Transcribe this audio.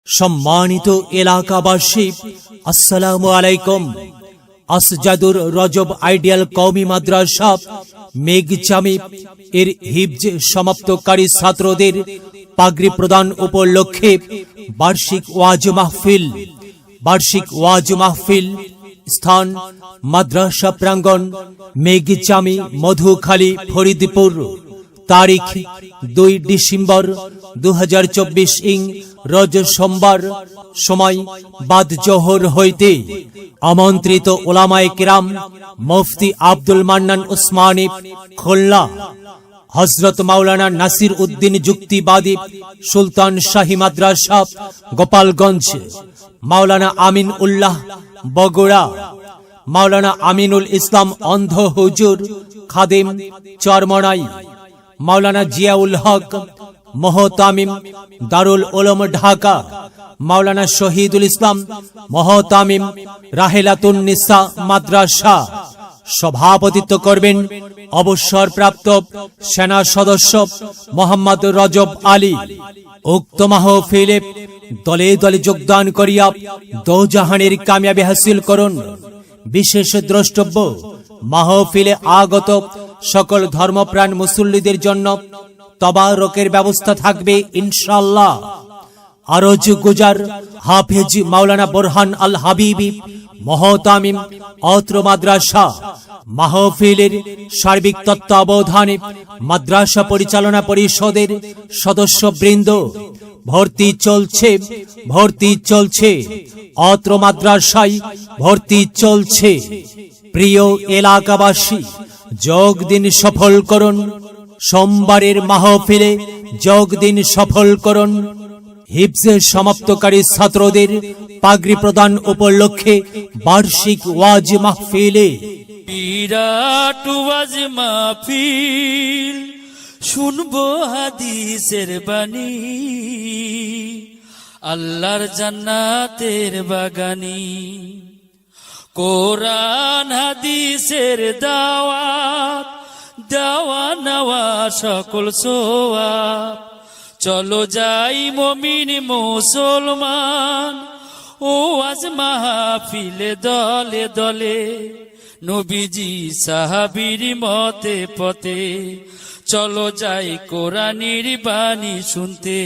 সম্মানিত এলাকাবাসী, আসসালামু আলাইকুম। আসজাদুর রজব আইডিয়াল কওমি মাদ্রাসা মেঘজামি এর হিফজ সমাপ্তকারী ছাত্রদের পাগড়ি প্রদান উপলক্ষে বার্ষিক ওয়াজ মাহফিল স্থান মাদ্রাসা প্রাঙ্গণ, মেঘজামি, মধুখালী, ফরিদপুর। তারিখ 2 ডিসেম্বর 2024 ইং রোজ সোমবার। সময় বাদ জোহর হইতে। আমন্ত্রিত উলামায়ে কিরাম মুফতি আব্দুল মান্নান উসমানী খুলনা, হযরত মাওলানা নাসির উদ্দিন যুক্তিবাদী সুলতান শাহী মাদ্রাসা গোপালগঞ্জ, মাওলানা আমিন উল্লাহ বগুড়া, মাওলানা আমিনুল ইসলাম অন্ধ হুজুর খাদেম চরমনাই, মাওলানা জিয়াউল হক মোহতামিম দারুল উলুম ঢাকা, মাওলানা শহীদুল ইসলাম মোহতামিম রাহেলাতুন নিসা মাদ্রাসা। সভাপতিত্ব করবেন অবসরপ্রাপ্ত সেনা সদস্য মোহাম্মদ রজব আলী। উক্ত মাহফিলে দলে দলে যোগদান করিয়া দোজাহানের কামিয়াবি হাসিল করুন। বিশেষ দ্রষ্টব্য, মাহফিলে আগত সকল ধর্মপ্রাণ মুসল্লিদের জন্য তবারকের ব্যবস্থা থাকবে ইনশাআল্লাহ। আরজ গুজার হাফেজ মাওলানা বোরহান আল হাবিবি মোহতামিম অত্র মাদ্রাসা। মাহফিলের সার্বিক তত্ত্বাবধানে মাদ্রাসা পরিচালনা পরিষদের সদস্যবৃন্দ। ভর্তি চলছে অত্র মাদ্রাসায় ভর্তি চলছে। প্রিয় এলাকাবাসী, যোগ দিন সফল করুন। সোমবারের মাহফিলে যোগ দিন সফল করুন। হিফজ সমাপ্তকারী ছাত্রদের পাগড়ি প্রদান উপলক্ষে বার্ষিক ওয়াজ মাহফিলে বিরাট ওয়াজ মাহফিল শুনবো হাদিসের বাণী, আল্লাহর জান্নাতের বাগানি। কোরআন হাদিসের দাওয়াত দেওয়া নেওয়া সকল সোয়াব। চলো যাই মুমিন মুসলমান ওয়াজ মাহফিলে দলে দলে, নবীজি সাহাবীর মতে পথে। চলো যাই কোরআনের বাণী শুনতে।